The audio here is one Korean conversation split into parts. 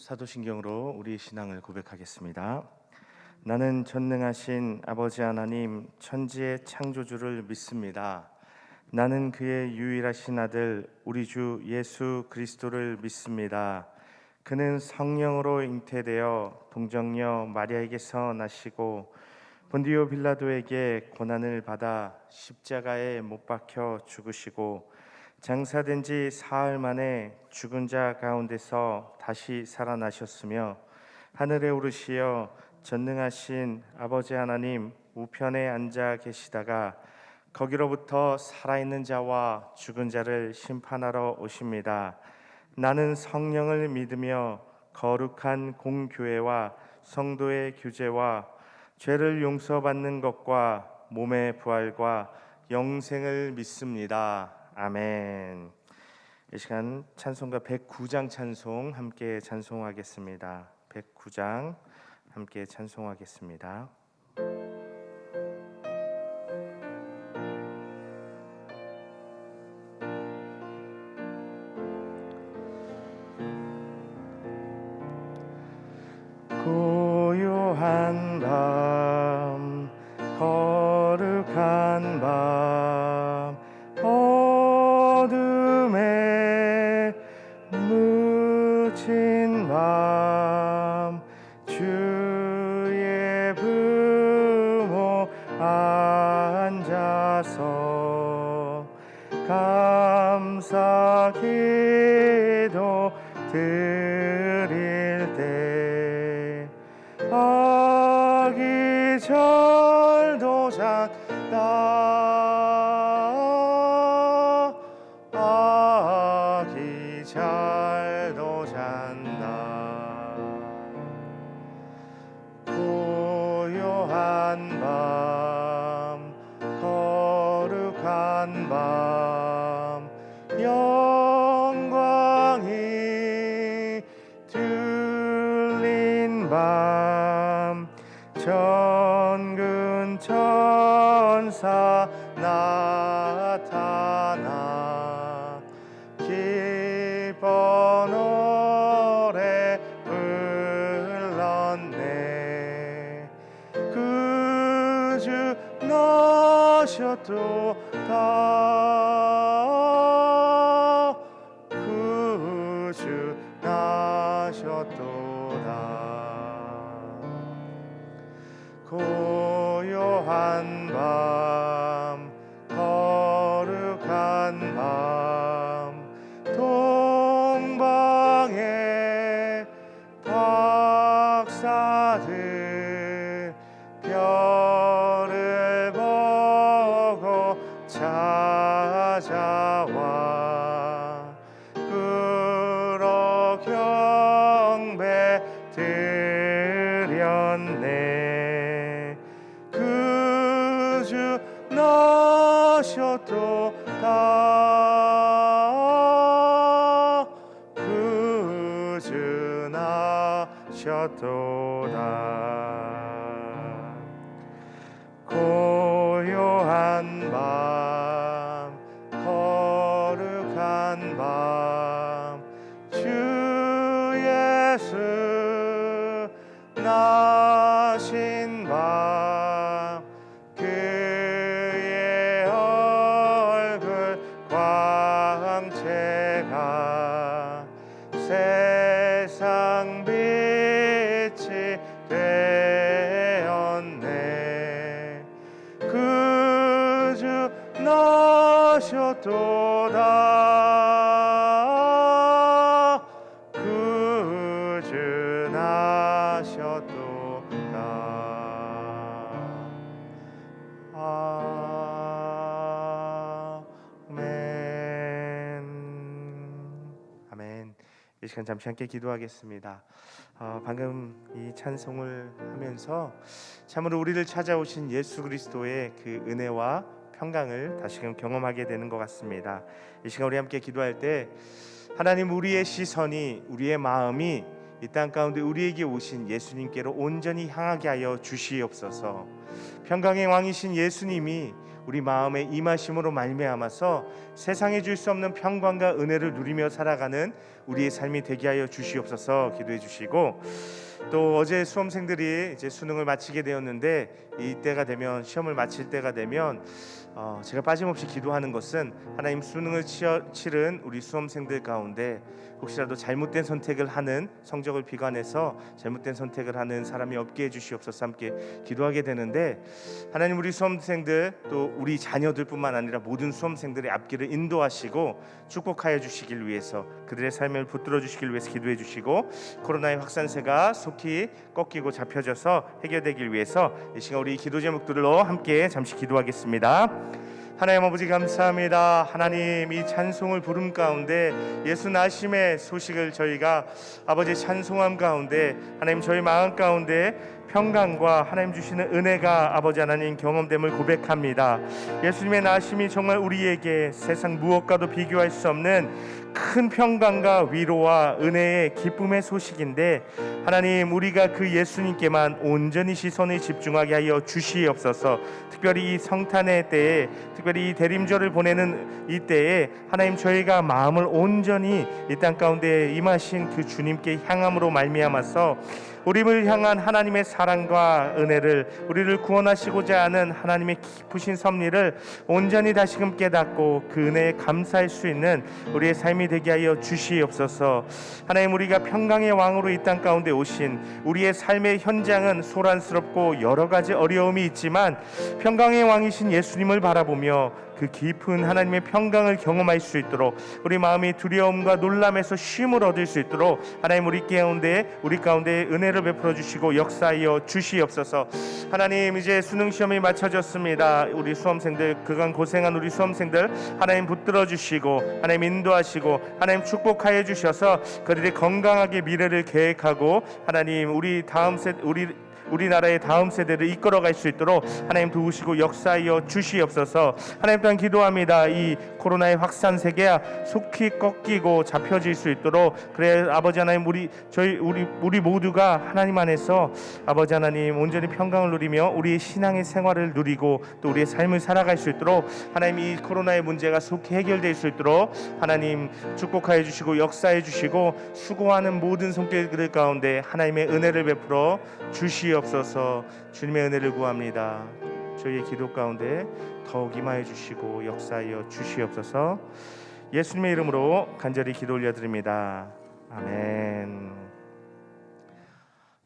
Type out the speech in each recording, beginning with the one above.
사도신경으로 우리의 신앙을 고백하겠습니다. 나는 전능하신 아버지 하나님 천지의 창조주를 믿습니다. 나는 그의 유일하신 아들 우리 주 예수 그리스도를 믿습니다. 그는 성령으로 잉태되어 동정녀 마리아에게서 나시고 본디오 빌라도에게 고난을 받아 십자가에 못 박혀 죽으시고 장사된 지 사흘 만에 죽은 자 가운데서 다시 살아나셨으며 하늘에 오르시어 전능하신 아버지 하나님 우편에 앉아 계시다가 거기로부터 살아있는 자와 죽은 자를 심판하러 오십니다. 나는 성령을 믿으며 거룩한 공교회와 성도의 교제와 죄를 용서받는 것과 몸의 부활과 영생을 믿습니다. 아멘. 이 시간 찬송가 109장 찬송 함께 찬송하겠습니다. 109장 함께 찬송하겠습니다. 고요한 밤 거룩한 밤 어둠에 묻힌 밤 주의 부모 앉아서 감사 기도 드릴 때 아기 절도 잔다 아기 잘도 잔다 고요한 밤 거룩한 밤 영광이 들린 밤 전근 천사 나타나 기뻐 노래 불렀네 그 주 나셨도다 그 주 나셨도다 고요한 밤 거룩한 밤 동방의 박사들 별을 보고 찾아와 끌어 경배 드렸네 그 주 나셨도다 그 주 나셨도다 고요한 밤 거룩한 밤 주 예수 나신 밤 그의 얼굴 광채가 세상 빛이 되었네 그 주 나셨도다 그 주 나셨도다 아멘. 이 시간 잠시 함께 기도하겠습니다. 방금 이 찬송을 하면서 참으로 우리를 찾아오신 예수 그리스도의 그 은혜와 평강을 다시금 경험하게 되는 것 같습니다. 이 시간 우리 함께 기도할 때 하나님 우리의 시선이 우리의 마음이 이 땅 가운데 우리에게 오신 예수님께로 온전히 향하게 하여 주시옵소서. 평강의 왕이신 예수님이 우리 마음에 임하심으로 말미암아서 세상에 줄 수 없는 평강과 은혜를 누리며 살아가는 우리의 삶이 되게 하여 주시옵소서. 기도해 주시고, 또 어제 수험생들이 이제 수능을 마치게 되었는데, 이때가 되면, 시험을 마칠 때가 되면 제가 빠짐없이 기도하는 것은 하나님, 수능을 치른 우리 수험생들 가운데 혹시라도 잘못된 선택을 하는, 성적을 비관해서 잘못된 선택을 하는 사람이 없게 해주시옵소서 함께 기도하게 되는데, 하나님, 우리 수험생들 또 우리 자녀들뿐만 아니라 모든 수험생들의 앞길을 인도하시고 축복하여 주시길 위해서, 그들의 삶을 붙들어 주시길 위해서 기도해 주시고, 코로나의 확산세가 속히 꺾이고 잡혀져서 해결되길 위해서 이 시간 우리 기도 제목들로 함께 잠시 기도하겠습니다. 하나님 아버지, 감사합니다. 하나님, 이 찬송을 부름 가운데 예수 나심의 소식을 저희가 아버지 찬송함 가운데, 하나님, 저희 마음 가운데 평강과 하나님 주시는 은혜가 아버지 하나님 경험됨을 고백합니다. 예수님의 나심이 정말 우리에게 세상 무엇과도 비교할 수 없는 큰 평강과 위로와 은혜의 기쁨의 소식인데, 하나님, 우리가 그 예수님께만 온전히 시선을 집중하게 하여 주시옵소서. 특별히 이 성탄의 때에, 특별히 이 대림절을 보내는 이 때에 하나님, 저희가 마음을 온전히 이 땅 가운데 임하신 그 주님께 향함으로 말미암아서 우리를 향한 하나님의 사랑과 은혜를, 우리를 구원하시고자 하는 하나님의 깊으신 섭리를 온전히 다시금 깨닫고 그 은혜에 감사할 수 있는 우리의 삶이 되게 하여 주시옵소서. 하나님, 우리가 평강의 왕으로 이 땅 가운데 오신 우리의 삶의 현장은 소란스럽고 여러 가지 어려움이 있지만, 평강의 왕이신 예수님을 바라보며 그 깊은 하나님의 평강을 경험할 수 있도록, 우리 마음이 두려움과 놀람에서 쉼을 얻을 수 있도록 하나님, 우리 가운데 은혜를 베풀어 주시고 역사하여 주시옵소서. 하나님, 이제 수능 시험이 마쳐졌습니다. 우리 수험생들, 그간 고생한 우리 수험생들 하나님 붙들어 주시고 하나님 인도하시고 하나님 축복하여 주셔서 그들이 건강하게 미래를 계획하고 하나님, 우리나라의 다음 세대를 이끌어갈 수 있도록 하나님 도우시고 역사하여 주시옵소서. 하나님, 또한 기도합니다. 이 코로나의 확산 세계가 속히 꺾이고 잡혀질 수 있도록, 그래 아버지 하나님, 우리 모두가 하나님 안에서 아버지 하나님 온전히 평강을 누리며 우리의 신앙의 생활을 누리고 또 우리의 삶을 살아갈 수 있도록 하나님, 이 코로나의 문제가 속히 해결될 수 있도록 하나님 축복하여 주시고 역사해 주시고, 수고하는 모든 손길들 가운데 하나님의 은혜를 베풀어 주시옵소서. 주님의 은혜를 구합니다. 저희의 기도 가운데 더욱 임하여 주시고 역사하여 주시옵소서. 예수님의 이름으로 간절히 기도 올려드립니다. 아멘.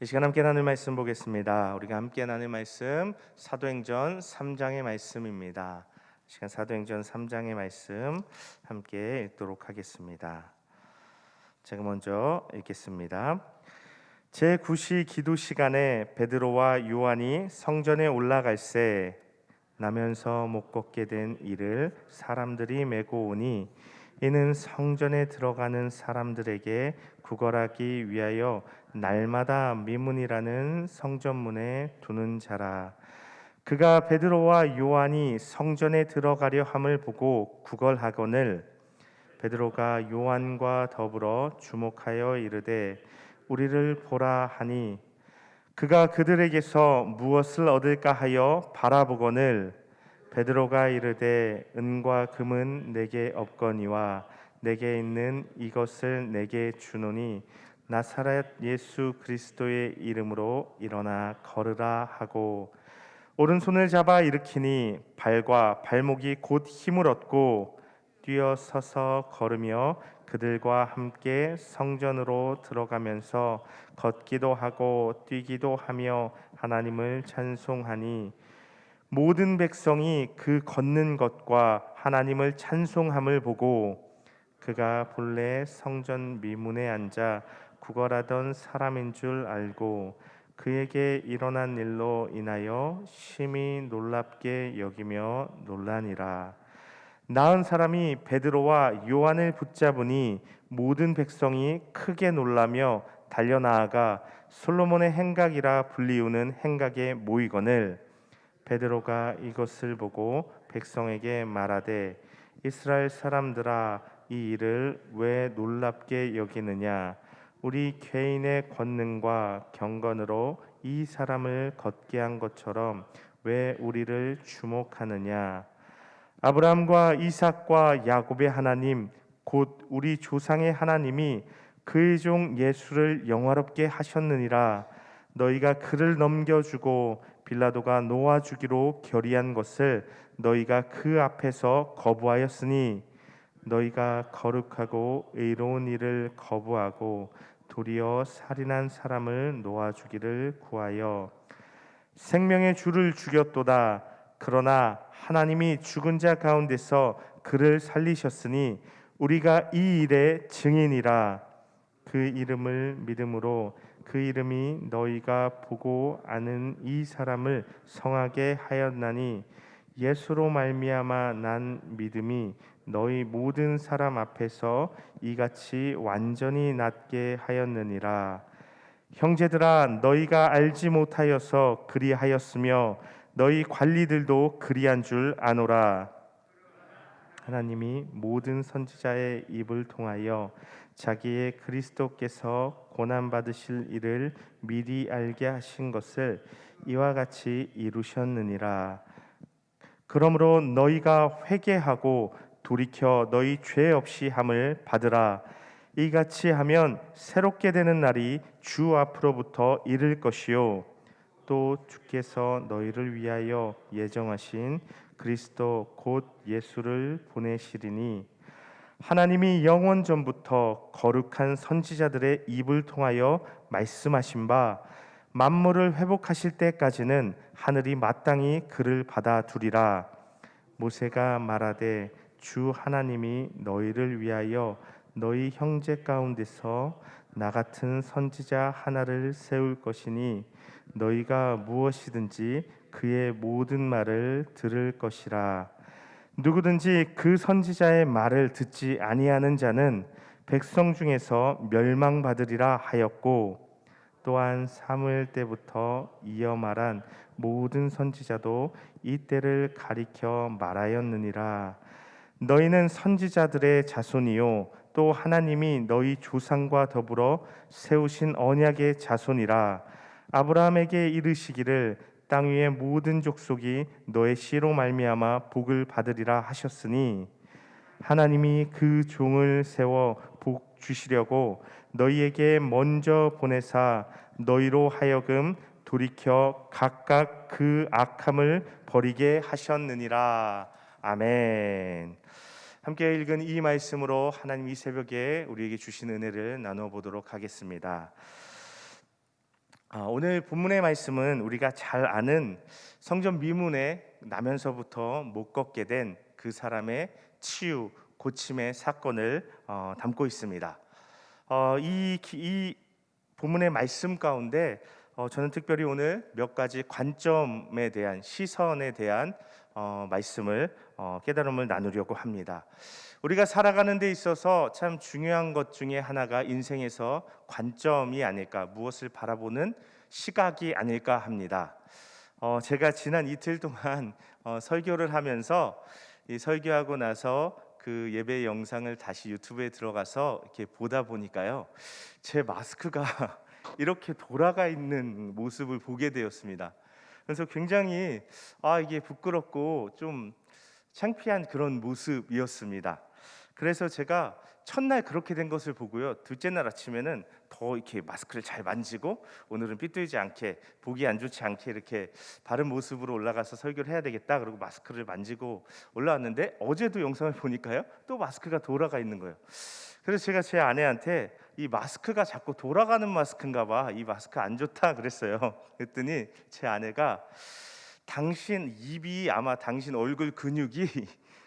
이 시간 함께 나눌 말씀 보겠습니다. 우리가 함께 나눌 말씀 사도행전 3장의 말씀입니다. 이 시간 사도행전 3장의 말씀 함께 읽도록 하겠습니다. 제가 먼저 읽겠습니다. 제9시 기도 시간에 베드로와 요한이 성전에 올라갈새 나면서 못 걷게 된 이를 사람들이 메고 오니, 이는 성전에 들어가는 사람들에게 구걸하기 위하여 날마다 미문이라는 성전문에 두는 자라. 그가 베드로와 요한이 성전에 들어가려 함을 보고 구걸하거늘 베드로가 요한과 더불어 주목하여 이르되 우리를 보라 하니, 그가 그들에게서 무엇을 얻을까 하여 바라보거늘 베드로가 이르되 은과 금은 내게 없거니와 내게 있는 이것을 내게 주노니 나사렛 예수 그리스도의 이름으로 일어나 걸으라 하고, 오른손을 잡아 일으키니 발과 발목이 곧 힘을 얻고 뛰어 서서 걸으며 그들과 함께 성전으로 들어가면서 걷기도 하고 뛰기도 하며 하나님을 찬송하니, 모든 백성이 그 걷는 것과 하나님을 찬송함을 보고 그가 본래 성전 미문에 앉아 구걸하던 사람인 줄 알고 그에게 일어난 일로 인하여 심히 놀랍게 여기며 놀라니라. 나은 사람이 베드로와 요한을 붙잡으니 모든 백성이 크게 놀라며 달려나아가 솔로몬의 행각이라 불리우는 행각에 모이거늘 베드로가 이것을 보고 백성에게 말하되 이스라엘 사람들아, 이 일을 왜 놀랍게 여기느냐? 우리 개인의 권능과 경건으로 이 사람을 걷게 한 것처럼 왜 우리를 주목하느냐? 아브라함과 이삭과 야곱의 하나님, 곧 우리 조상의 하나님이 그의 종 예수를 영화롭게 하셨느니라. 너희가 그를 넘겨주고 빌라도가 놓아주기로 결의한 것을 너희가 그 앞에서 거부하였으니, 너희가 거룩하고 의로운 일을 거부하고 도리어 살인한 사람을 놓아주기를 구하여 생명의 주를 죽였도다. 그러나 하나님이 죽은 자 가운데서 그를 살리셨으니 우리가 이 일의 증인이라. 그 이름을 믿음으로 그 이름이 너희가 보고 아는 이 사람을 성하게 하였나니, 예수로 말미암아 난 믿음이 너희 모든 사람 앞에서 이같이 완전히 낫게 하였느니라. 형제들아, 너희가 알지 못하여서 그리하였으며 너희 관리들도 그리한 줄 아노라. 하나님이 모든 선지자의 입을 통하여 자기의 그리스도께서 고난 받으실 일을 미리 알게 하신 것을 이와 같이 이루셨느니라. 그러므로 너희가 회개하고 돌이켜 너희 죄 없이 함을 받으라. 이같이 하면 새롭게 되는 날이 주 앞으로부터 이를 것이요, 또 주께서 너희를 위하여 예정하신 그리스도 곧 예수를 보내시리니, 하나님이 영원 전부터 거룩한 선지자들의 입을 통하여 말씀하신 바 만물을 회복하실 때까지는 하늘이 마땅히 그를 받아두리라. 모세가 말하되 주 하나님이 너희를 위하여 너희 형제 가운데서 나 같은 선지자 하나를 세울 것이니 너희가 무엇이든지 그의 모든 말을 들을 것이라. 누구든지 그 선지자의 말을 듣지 아니하는 자는 백성 중에서 멸망받으리라 하였고, 또한 사무엘 때부터 이어 말한 모든 선지자도 이 때를 가리켜 말하였느니라. 너희는 선지자들의 자손이요 또 하나님이 너희 조상과 더불어 세우신 언약의 자손이라. 아브라함에게 이르시기를 땅 위의 모든 족속이 너의 씨로 말미암아 복을 받으리라 하셨으니, 하나님이 그 종을 세워 복 주시려고 너희에게 먼저 보내사 너희로 하여금 돌이켜 각각 그 악함을 버리게 하셨느니라. 아멘. 함께 읽은 이 말씀으로 하나님 이 새벽에 우리에게 주신 은혜를 나누어 보도록 하겠습니다. 오늘 본문의 말씀은 우리가 잘 아는 성전 미문에 나면서부터 못 걷게 된 그 사람의 치유, 고침의 사건을 담고 있습니다. 이 본문의 말씀 가운데 저는 특별히 오늘 몇 가지 관점에 대한, 시선에 대한 말씀을 깨달음을 나누려고 합니다. 우리가 살아가는 데 있어서 참 중요한 것 중에 하나가 인생에서 관점이 아닐까, 무엇을 바라보는 시각이 아닐까 합니다. 제가 지난 이틀 동안 설교를 하면서 이 설교하고 나서 그 예배 영상을 다시 유튜브에 들어가서 이렇게 보다 보니까요, 제 마스크가 이렇게 돌아가 있는 모습을 보게 되었습니다. 그래서 굉장히 이게 부끄럽고 좀 창피한 그런 모습이었습니다. 그래서 제가 첫날 그렇게 된 것을 보고요, 둘째 날 아침에는 더 이렇게 마스크를 잘 만지고 오늘은 삐뚤지 않게, 보기 안 좋지 않게 이렇게 바른 모습으로 올라가서 설교를 해야 되겠다, 그리고 마스크를 만지고 올라왔는데 어제도 영상을 보니까요, 또 마스크가 돌아가 있는 거예요. 그래서 제가 제 아내한테 이 마스크가 자꾸 돌아가는 마스크인가 봐, 이 마스크 안 좋다 그랬어요. 그랬더니 제 아내가 당신 입이 아마 당신 얼굴 근육이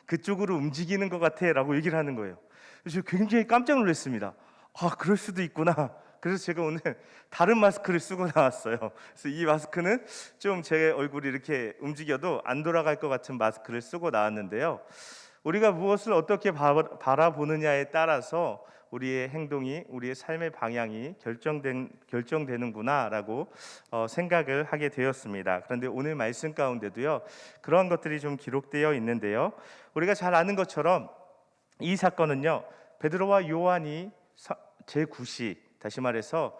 그쪽으로 움직이는 것 같아 라고 얘기를 하는 거예요. 그래서 굉장히 깜짝 놀랐습니다. 그럴 수도 있구나. 그래서 제가 오늘 다른 마스크를 쓰고 나왔어요. 그래서 이 마스크는 좀 제 얼굴이 이렇게 움직여도 안 돌아갈 것 같은 마스크를 쓰고 나왔는데요, 우리가 무엇을 어떻게 바라보느냐에 따라서 우리의 행동이, 우리의 삶의 방향이 결정되는구나라고 생각을 하게 되었습니다. 그런데 오늘 말씀 가운데도요, 그런 것들이 좀 기록되어 있는데요, 우리가 잘 아는 것처럼 이 사건은요, 베드로와 요한이 제9시, 다시 말해서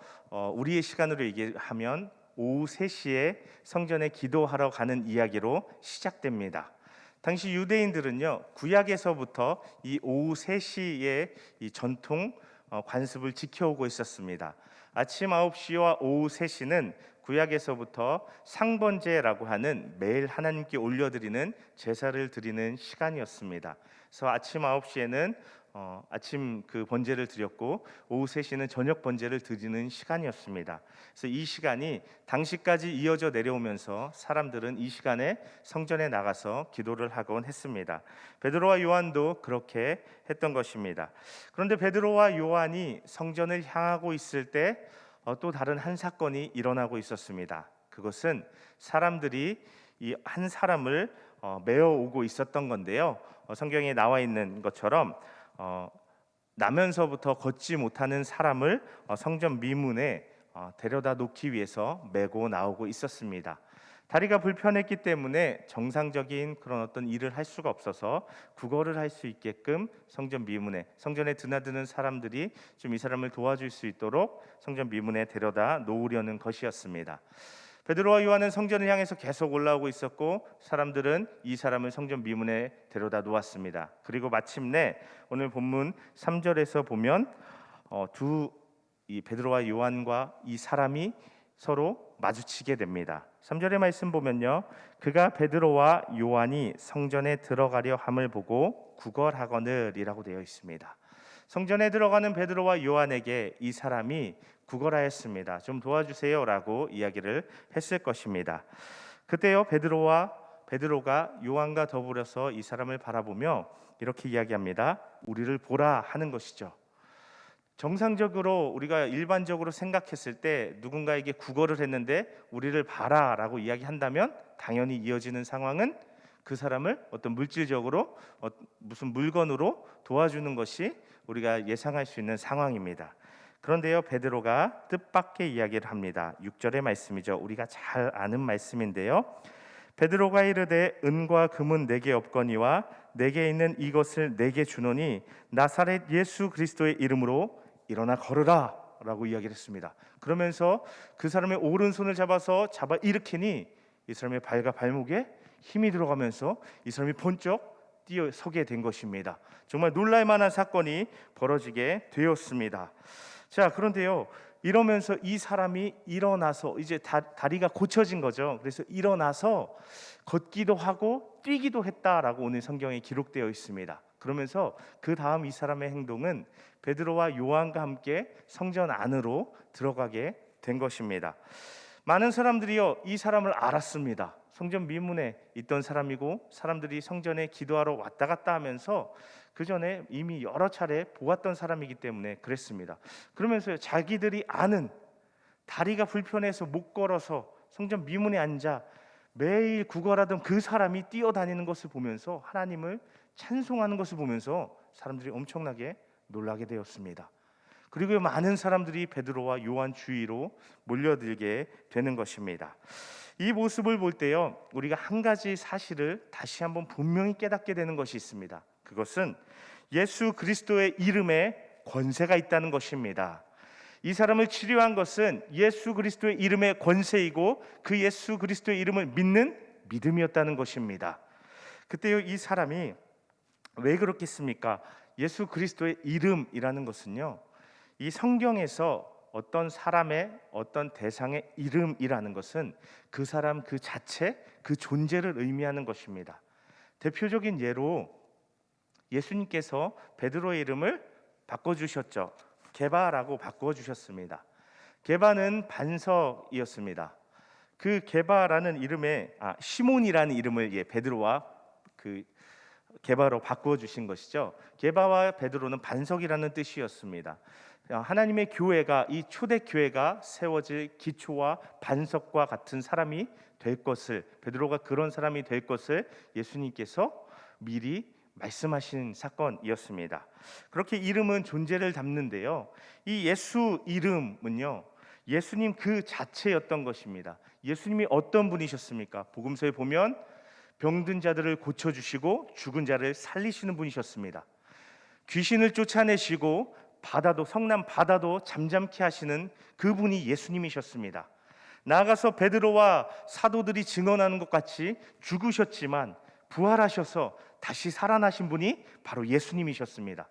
우리의 시간으로 얘기하면 오후 3시에 성전에 기도하러 가는 이야기로 시작됩니다. 당시 유대인들은요, 구약에서부터 이 오후 3시에 이 전통 관습을 지켜오고 있었습니다. 아침 9시와 오후 3시는 구약에서부터 상번제라고 하는 매일 하나님께 올려드리는 제사를 드리는 시간이었습니다. 그래서 아침 9시에는 아침 그 번제를 드렸고 오후 3시는 저녁 번제를 드리는 시간이었습니다. 그래서 이 시간이 당시까지 이어져 내려오면서 사람들은 이 시간에 성전에 나가서 기도를 하곤 했습니다. 베드로와 요한도 그렇게 했던 것입니다. 그런데 베드로와 요한이 성전을 향하고 있을 때 또 다른 한 사건이 일어나고 있었습니다. 그것은 사람들이 이 한 사람을 메어 오고 있었던 건데요. 성경에 나와 있는 것처럼 나면서부터 걷지 못하는 사람을 성전 미문에 데려다 놓기 위해서 메고 나오고 있었습니다. 다리가 불편했기 때문에 정상적인 그런 어떤 일을 할 수가 없어서 구걸을 할 수 있게끔 성전 미문에, 성전에 드나드는 사람들이 좀 이 사람을 도와줄 수 있도록 성전 미문에 데려다 놓으려는 것이었습니다. 베드로와 요한은 성전을 향해서 계속 올라오고 있었고 사람들은 이 사람을 성전 미문에 데려다 놓았습니다. 그리고 마침내 오늘 본문 3절에서 보면 이 베드로와 요한과 이 사람이 서로 마주치게 됩니다. 3절의 말씀 보면요, 그가 베드로와 요한이 성전에 들어가려 함을 보고 구걸하거늘이라고 되어 있습니다. 성전에 들어가는 베드로와 요한에게 이 사람이 구걸하였습니다. 좀 도와주세요라고 이야기를 했을 것입니다. 그때요, 베드로가 요한과 더불어서 이 사람을 바라보며 이렇게 이야기합니다. 우리를 보라 하는 것이죠. 정상적으로 우리가 일반적으로 생각했을 때 누군가에게 구걸을 했는데 우리를 봐라라고 이야기한다면 당연히 이어지는 상황은 그 사람을 어떤 물질적으로 무슨 물건으로 도와주는 것이 우리가 예상할 수 있는 상황입니다. 그런데요, 베드로가 뜻밖의 이야기를 합니다. 6절의 말씀이죠. 우리가 잘 아는 말씀인데요. 베드로가 이르되 은과 금은 내게 없거니와 내게 있는 이것을 내게 주노니 나사렛 예수 그리스도의 이름으로 일어나 걸으라 라고 이야기를 했습니다. 그러면서 그 사람의 오른손을 잡아 일으키니 이 사람의 발과 발목에 힘이 들어가면서 이 사람이 번쩍 뛰어 서게 된 것입니다. 정말 놀랄 만한 사건이 벌어지게 되었습니다. 자, 그런데요, 이러면서 이 사람이 일어나서 이제 다리가 고쳐진 거죠. 그래서 일어나서 걷기도 하고 뛰기도 했다라고 오늘 성경에 기록되어 있습니다. 그러면서 그 다음 이 사람의 행동은 베드로와 요한과 함께 성전 안으로 들어가게 된 것입니다. 많은 사람들이요, 이 사람을 알았습니다. 성전 미문에 있던 사람이고 사람들이 성전에 기도하러 왔다 갔다 하면서 그 전에 이미 여러 차례 보았던 사람이기 때문에 그랬습니다. 그러면서 자기들이 아는, 다리가 불편해서 못 걸어서 성전 미문에 앉아 매일 구걸하던 그 사람이 뛰어다니는 것을 보면서 하나님을 찬송하는 것을 보면서 사람들이 엄청나게 놀라게 되었습니다. 그리고 많은 사람들이 베드로와 요한 주위로 몰려들게 되는 것입니다. 이 모습을 볼 때요, 우리가 한 가지 사실을 다시 한번 분명히 깨닫게 되는 것이 있습니다. 그것은 예수 그리스도의 이름에 권세가 있다는 것입니다. 이 사람을 치료한 것은 예수 그리스도의 이름의 권세이고 그 예수 그리스도의 이름을 믿는 믿음이었다는 것입니다. 그때요, 이 사람이 왜 그렇겠습니까? 예수 그리스도의 이름이라는 것은요, 이 성경에서 어떤 사람의 어떤 대상의 이름이라는 것은 그 사람 그 자체, 그 존재를 의미하는 것입니다. 대표적인 예로 예수님께서 베드로의 이름을 바꿔주셨죠. 게바라고 바꿔주셨습니다. 게바는 반석이었습니다. 그 게바라는 이름에 시몬이라는 이름을 베드로와 그 게바로 바꿔주신 것이죠. 게바와 베드로는 반석이라는 뜻이었습니다. 하나님의 교회가, 이 초대 교회가 세워질 기초와 반석과 같은 사람이 될 것을, 베드로가 그런 사람이 될 것을 예수님께서 미리 말씀하신 사건이었습니다. 그렇게 이름은 존재를 담는데요, 이 예수 이름은요, 예수님 그 자체였던 것입니다. 예수님이 어떤 분이셨습니까? 복음서에 보면 병든 자들을 고쳐주시고 죽은 자를 살리시는 분이셨습니다. 귀신을 쫓아내시고 바다도, 성난 바다도 잠잠케 하시는 그분이 예수님이셨습니다. 나아가서 베드로와 사도들이 증언하는 것 같이 죽으셨지만 부활하셔서 다시 살아나신 분이 바로 예수님이셨습니다.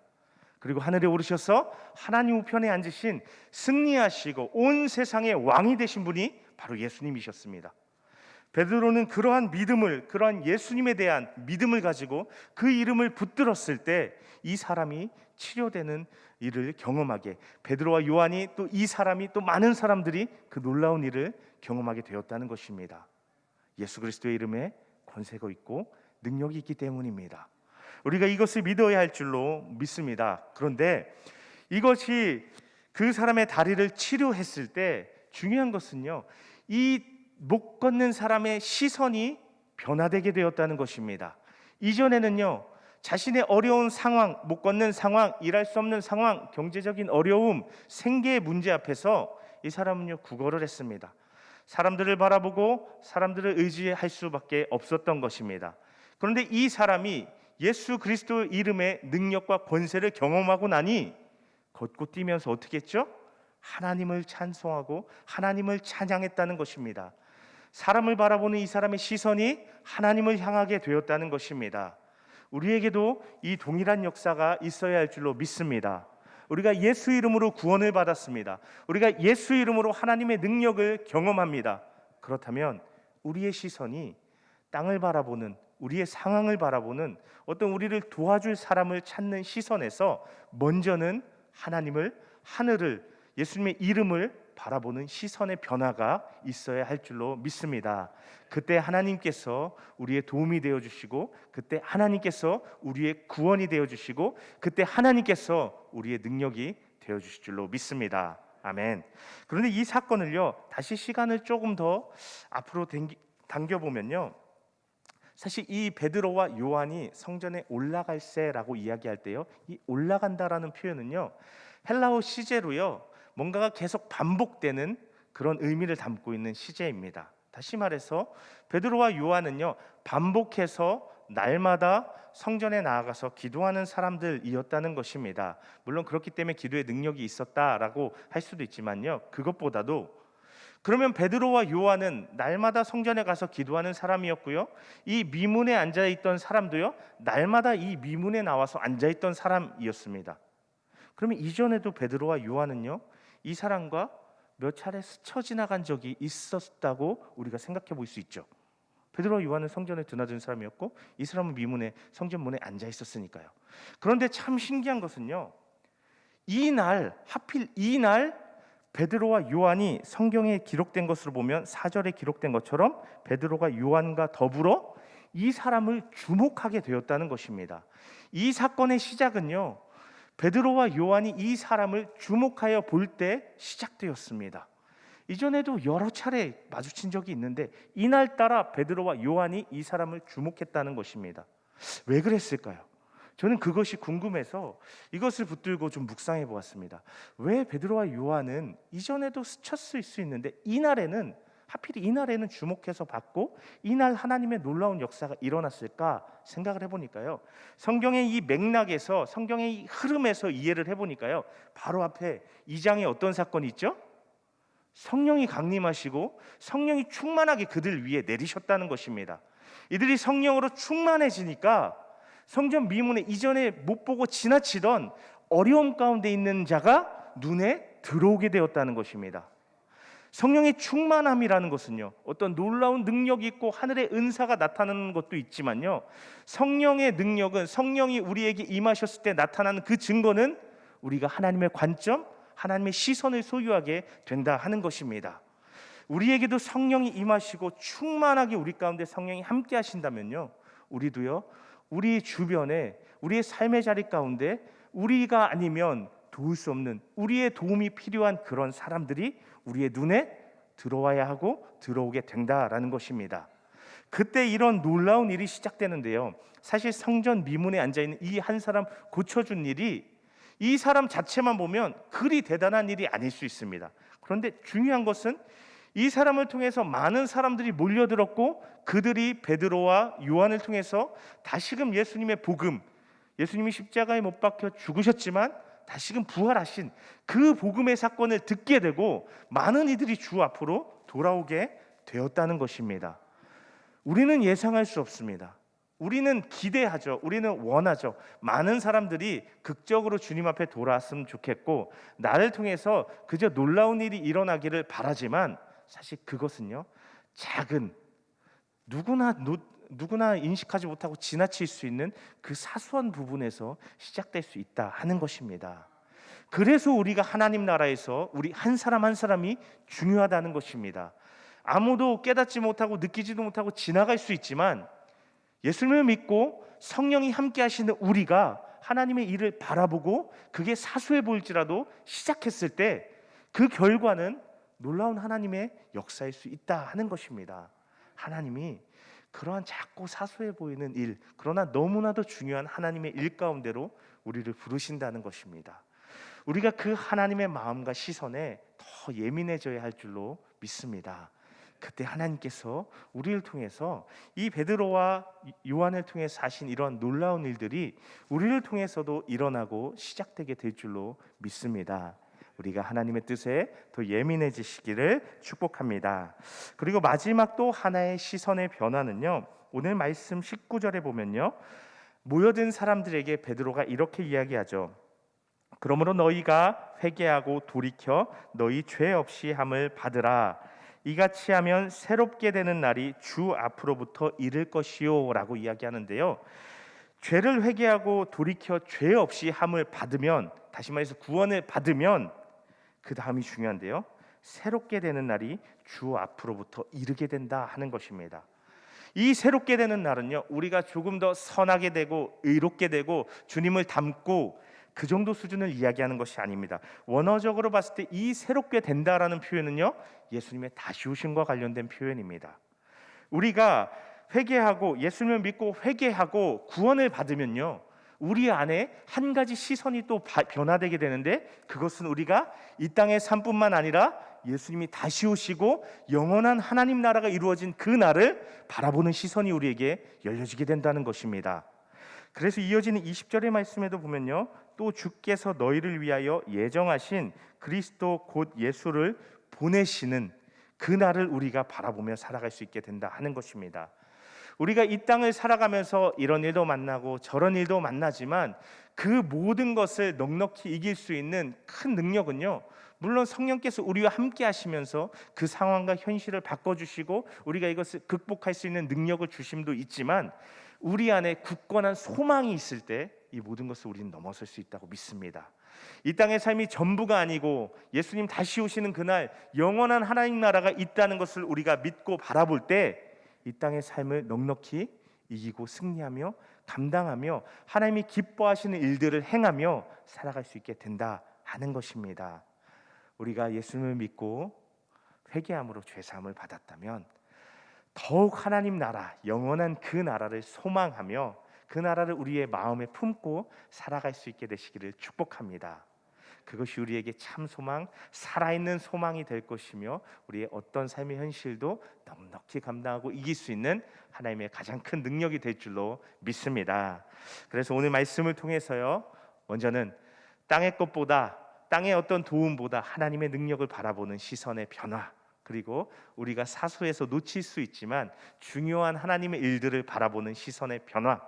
그리고 하늘에 오르셔서 하나님 우편에 앉으신, 승리하시고 온 세상의 왕이 되신 분이 바로 예수님이셨습니다. 베드로는 그러한 믿음을, 그러한 예수님에 대한 믿음을 가지고 그 이름을 붙들었을 때 이 사람이 치료되는 일을 경험하게, 베드로와 요한이 또 이 사람이 또 많은 사람들이 그 놀라운 일을 경험하게 되었다는 것입니다. 예수 그리스도의 이름에 권세가 있고 능력이 있기 때문입니다. 우리가 이것을 믿어야 할 줄로 믿습니다. 그런데 이것이 그 사람의 다리를 치료했을 때 중요한 것은요, 이 못 걷는 사람의 시선이 변화되게 되었다는 것입니다. 이전에는요, 자신의 어려운 상황, 못 걷는 상황, 일할 수 없는 상황, 경제적인 어려움, 생계의 문제 앞에서 이 사람은요 구걸을 했습니다. 사람들을 바라보고 사람들을 의지할 수밖에 없었던 것입니다. 그런데 이 사람이 예수 그리스도의 이름의 능력과 권세를 경험하고 나니 걷고 뛰면서 어떻게 했죠? 하나님을 찬송하고 하나님을 찬양했다는 것입니다. 사람을 바라보는 이 사람의 시선이 하나님을 향하게 되었다는 것입니다. 우리에게도 이 동일한 역사가 있어야 할 줄로 믿습니다. 우리가 예수 이름으로 구원을 받았습니다. 우리가 예수 이름으로 하나님의 능력을 경험합니다. 그렇다면 우리의 시선이 땅을 바라보는, 우리의 상황을 바라보는, 어떤 우리를 도와줄 사람을 찾는 시선에서 먼저는 하나님을, 하늘을, 예수님의 이름을 바라보는 시선의 변화가 있어야 할 줄로 믿습니다. 그때 하나님께서 우리의 도움이 되어주시고, 그때 하나님께서 우리의 구원이 되어주시고, 그때 하나님께서 우리의 능력이 되어주실 줄로 믿습니다. 아멘. 그런데 이 사건을요, 다시 시간을 조금 더 앞으로 당겨보면요, 사실 이 베드로와 요한이 성전에 올라갈세라고 이야기할 때요, 이 올라간다라는 표현은요, 헬라어 시제로요, 뭔가가 계속 반복되는 그런 의미를 담고 있는 시제입니다. 다시 말해서 베드로와 요한은요, 반복해서 날마다 성전에 나아가서 기도하는 사람들이었다는 것입니다. 물론 그렇기 때문에 기도에 능력이 있었다라고 할 수도 있지만요, 그것보다도, 그러면 베드로와 요한은 날마다 성전에 가서 기도하는 사람이었고요, 이 미문에 앉아있던 사람도요, 날마다 이 미문에 나와서 앉아있던 사람이었습니다. 그러면 이전에도 베드로와 요한은요, 이 사람과 몇 차례 스쳐 지나간 적이 있었다고 우리가 생각해 볼 수 있죠. 베드로와 요한은 성전에 드나든 사람이었고, 이 사람은 미문에, 성전 문에 앉아 있었으니까요. 그런데 참 신기한 것은요, 하필 이날 베드로와 요한이 성경에 기록된 것으로 보면 4절에 기록된 것처럼 베드로가 요한과 더불어 이 사람을 주목하게 되었다는 것입니다. 이 사건의 시작은요, 베드로와 요한이 이 사람을 주목하여 볼 때 시작되었습니다. 이전에도 여러 차례 마주친 적이 있는데 이날따라 베드로와 요한이 이 사람을 주목했다는 것입니다. 왜 그랬을까요? 저는 그것이 궁금해서 이것을 붙들고 좀 묵상해 보았습니다. 왜 베드로와 요한은 이전에도 스쳤을 수 있는데 하필 이날에는 주목해서 봤고 이날 하나님의 놀라운 역사가 일어났을까 생각을 해보니까요, 성경의 이 맥락에서, 성경의 이 흐름에서 이해를 해보니까요, 바로 앞에 2장에 어떤 사건이 있죠? 성령이 강림하시고 성령이 충만하게 그들 위에 내리셨다는 것입니다. 이들이 성령으로 충만해지니까 성전 미문에 이전에 못 보고 지나치던 어려움 가운데 있는 자가 눈에 들어오게 되었다는 것입니다. 성령의 충만함이라는 것은요, 어떤 놀라운 능력이 있고 하늘의 은사가 나타나는 것도 있지만요, 성령의 능력은, 성령이 우리에게 임하셨을 때 나타나는 그 증거는 우리가 하나님의 관점, 하나님의 시선을 소유하게 된다 하는 것입니다. 우리에게도 성령이 임하시고 충만하게 우리 가운데 성령이 함께 하신다면요, 우리도요, 우리 주변에, 우리의 삶의 자리 가운데 우리가 아니면 도울 수 없는, 우리의 도움이 필요한 그런 사람들이 우리의 눈에 들어와야 하고 들어오게 된다라는 것입니다. 그때 이런 놀라운 일이 시작되는데요, 사실 성전 미문에 앉아있는 이 한 사람 고쳐준 일이 이 사람 자체만 보면 그리 대단한 일이 아닐 수 있습니다. 그런데 중요한 것은 이 사람을 통해서 많은 사람들이 몰려들었고, 그들이 베드로와 요한을 통해서 다시금 예수님의 복음, 예수님이 십자가에 못 박혀 죽으셨지만 다시금 부활하신 그 복음의 사건을 듣게 되고 많은 이들이 주 앞으로 돌아오게 되었다는 것입니다. 우리는 예상할 수 없습니다. 우리는 기대하죠. 우리는 원하죠. 많은 사람들이 극적으로 주님 앞에 돌아왔으면 좋겠고 나를 통해서 그저 놀라운 일이 일어나기를 바라지만 사실 그것은요, 작은 누구나 인식하지 못하고 지나칠 수 있는 그 사소한 부분에서 시작될 수 있다 하는 것입니다. 그래서 우리가 하나님 나라에서 우리 한 사람 한 사람이 중요하다는 것입니다. 아무도 깨닫지 못하고 느끼지도 못하고 지나갈 수 있지만 예수님을 믿고 성령이 함께 하시는 우리가 하나님의 일을 바라보고 그게 사소해 보일지라도 시작했을 때 그 결과는 놀라운 하나님의 역사일 수 있다 하는 것입니다. 하나님이 그러한 작고 사소해 보이는 일, 그러나 너무나도 중요한 하나님의 일 가운데로 우리를 부르신다는 것입니다. 우리가 그 하나님의 마음과 시선에 더 예민해져야 할 줄로 믿습니다. 그때 하나님께서 우리를 통해서 이 베드로와 요한을 통해서 하신 이런 놀라운 일들이 우리를 통해서도 일어나고 시작되게 될 줄로 믿습니다. 우리가 하나님의 뜻에 더 예민해지시기를 축복합니다. 그리고 마지막 또 하나의 시선의 변화는요, 오늘 말씀 19절에 보면요, 모여든 사람들에게 베드로가 이렇게 이야기하죠. 그러므로 너희가 회개하고 돌이켜 너희 죄 없이 함을 받으라. 이같이 하면 새롭게 되는 날이 주 앞으로부터 이를 것이요 라고 이야기하는데요, 죄를 회개하고 돌이켜 죄 없이 함을 받으면, 다시 말해서 구원을 받으면 그 다음이 중요한데요, 새롭게 되는 날이 주 앞으로부터 이르게 된다 하는 것입니다. 이 새롭게 되는 날은요, 우리가 조금 더 선하게 되고 의롭게 되고 주님을 닮고 그 정도 수준을 이야기하는 것이 아닙니다. 원어적으로 봤을 때 이 새롭게 된다라는 표현은요, 예수님의 다시 오심과 관련된 표현입니다. 우리가 회개하고 예수님을 믿고 회개하고 구원을 받으면요, 우리 안에 한 가지 시선이 또 변화되게 되는데, 그것은 우리가 이 땅의 삶뿐만 아니라 예수님이 다시 오시고 영원한 하나님 나라가 이루어진 그 날을 바라보는 시선이 우리에게 열려지게 된다는 것입니다. 그래서 이어지는 20절의 말씀에도 보면요, 또 주께서 너희를 위하여 예정하신 그리스도 곧 예수를 보내시는 그 날을 우리가 바라보며 살아갈 수 있게 된다 하는 것입니다. 우리가 이 땅을 살아가면서 이런 일도 만나고 저런 일도 만나지만 그 모든 것을 넉넉히 이길 수 있는 큰 능력은요, 물론 성령께서 우리와 함께 하시면서 그 상황과 현실을 바꿔주시고 우리가 이것을 극복할 수 있는 능력을 주심도 있지만, 우리 안에 굳건한 소망이 있을 때 이 모든 것을 우리는 넘어설 수 있다고 믿습니다. 이 땅의 삶이 전부가 아니고 예수님 다시 오시는 그날 영원한 하나님 나라가 있다는 것을 우리가 믿고 바라볼 때 이 땅의 삶을 넉넉히 이기고 승리하며 감당하며 하나님이 기뻐하시는 일들을 행하며 살아갈 수 있게 된다 하는 것입니다. 우리가 예수님을 믿고 회개함으로 죄사함을 받았다면 더욱 하나님 나라, 영원한 그 나라를 소망하며 그 나라를 우리의 마음에 품고 살아갈 수 있게 되시기를 축복합니다. 그것이 우리에게 참 소망, 살아있는 소망이 될 것이며 우리의 어떤 삶의 현실도 넉넉히 감당하고 이길 수 있는 하나님의 가장 큰 능력이 될 줄로 믿습니다. 그래서 오늘 말씀을 통해서요, 먼저는 땅의 것보다, 땅의 어떤 도움보다 하나님의 능력을 바라보는 시선의 변화, 그리고 우리가 사소해서 놓칠 수 있지만 중요한 하나님의 일들을 바라보는 시선의 변화,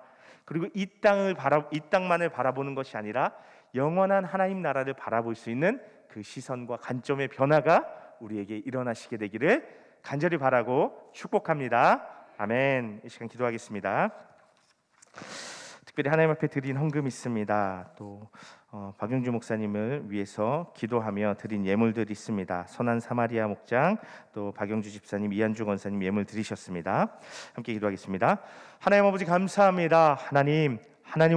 그리고 이 땅만을 바라보는 것이 아니라 영원한 하나님 나라를 바라볼 수 있는 그 시선과 관점의 변화가 우리에게 일어나시게 되기를 간절히 바라고 축복합니다. 아멘. 이 시간 기도하겠습니다. 특별히 하나님 앞에 드린 헌금 있습니다. 또 박영주 목사님을 위해서 기도하며 드린 예물들이 있습니다. 선한 사마리아 목장, 또 박영주 집사님, 이한주 권사님 예물 드리셨습니다. 함께 기도하겠습니다. 하나님 아버지 감사합니다. 하나님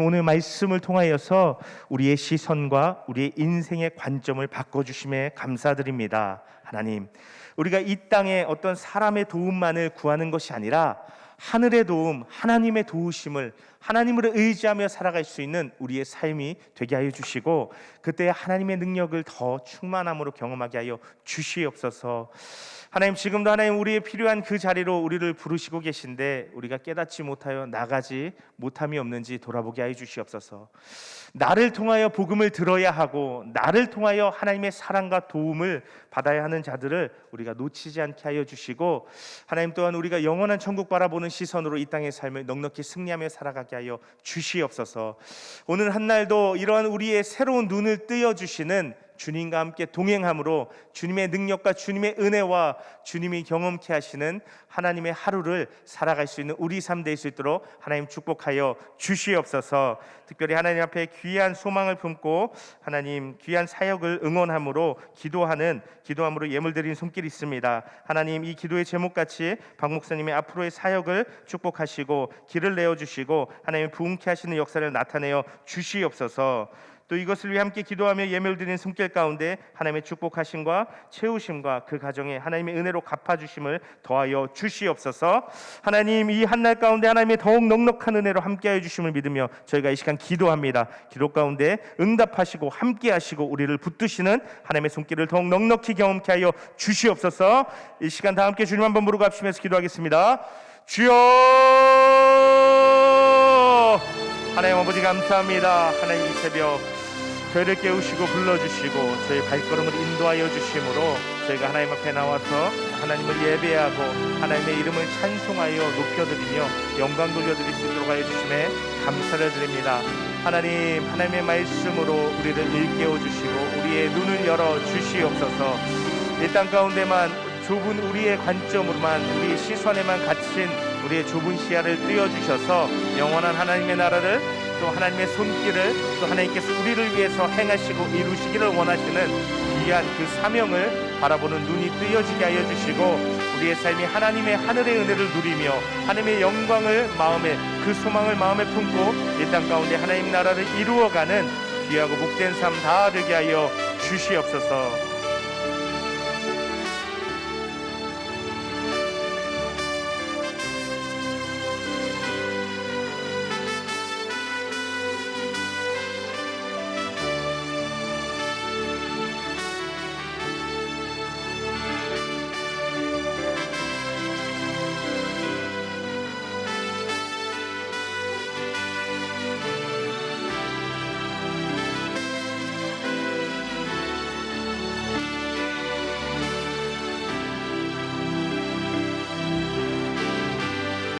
오늘 말씀을 통하여서 우리의 시선과 우리의 인생의 관점을 바꿔주심에 감사드립니다. 하나님, 우리가 이 땅에 어떤 사람의 도움만을 구하는 것이 아니라 하늘의 도움, 하나님의 도우심을, 하나님을 의지하며 살아갈 수 있는 우리의 삶이 되게 하여 주시고, 그때 하나님의 능력을 더 충만함으로 경험하게 하여 주시옵소서. 하나님, 지금도 하나님 우리의 필요한 그 자리로 우리를 부르시고 계신데 우리가 깨닫지 못하여 나가지 못함이 없는지 돌아보게 하여 주시옵소서. 나를 통하여 복음을 들어야 하고 나를 통하여 하나님의 사랑과 도움을 받아야 하는 자들을 우리가 놓치지 않게 하여 주시고, 하나님 또한 우리가 영원한 천국 바라보는 시선으로 이 땅의 삶을 넉넉히 승리하며 살아가게 하여 주시옵소서. 오늘 한날도 이러한 우리의 새로운 눈을 뜨여주시는 주님과 함께 동행함으로 주님의 능력과 주님의 은혜와 주님이 경험케 하시는 하나님의 하루를 살아갈 수 있는 우리 삶 될 수 있도록 하나님 축복하여 주시옵소서. 특별히 하나님 앞에 귀한 소망을 품고 하나님 귀한 사역을 응원함으로 기도함으로 예물드린 손길이 있습니다. 하나님, 이 기도의 제목같이 박 목사님의 앞으로의 사역을 축복하시고 길을 내어주시고 하나님 부흥케 하시는 역사를 나타내어 주시옵소서. 또 이것을 위해 함께 기도하며 예물드리는 손길 가운데 하나님의 축복하심과 채우심과 그 가정에 하나님의 은혜로 갚아주심을 더하여 주시옵소서. 하나님, 이 한날 가운데 하나님의 더욱 넉넉한 은혜로 함께하여 주심을 믿으며 저희가 이 시간 기도합니다. 기도 가운데 응답하시고 함께하시고 우리를 붙드시는 하나님의 손길을 더욱 넉넉히 경험케 하여 주시옵소서. 이 시간 다 함께 주님 한번 부르고 합심해서 기도하겠습니다. 주여! 하나님 아버지 감사합니다. 하나님, 이 새벽 저희를 깨우시고 불러주시고 저희 발걸음을 인도하여 주심으로 저희가 하나님 앞에 나와서 하나님을 예배하고 하나님의 이름을 찬송하여 높여드리며 영광 돌려드릴 수 있도록 하여 주심에 감사를 드립니다. 하나님, 하나님의 말씀으로 우리를 일깨워 주시고 우리의 눈을 열어 주시옵소서. 이 땅 가운데만 좁은 우리의 관점으로만, 우리의 시선에만 갇힌 우리의 좁은 시야를 띄워주셔서 영원한 하나님의 나라를, 또 하나님의 손길을, 또 하나님께서 우리를 위해서 행하시고 이루시기를 원하시는 귀한 그 사명을 바라보는 눈이 뜨여지게 하여 주시고 우리의 삶이 하나님의 하늘의 은혜를 누리며 하나님의 영광을 마음에, 그 소망을 마음에 품고 이 땅 가운데 하나님 나라를 이루어가는 귀하고 복된 삶 다 되게 하여 주시옵소서.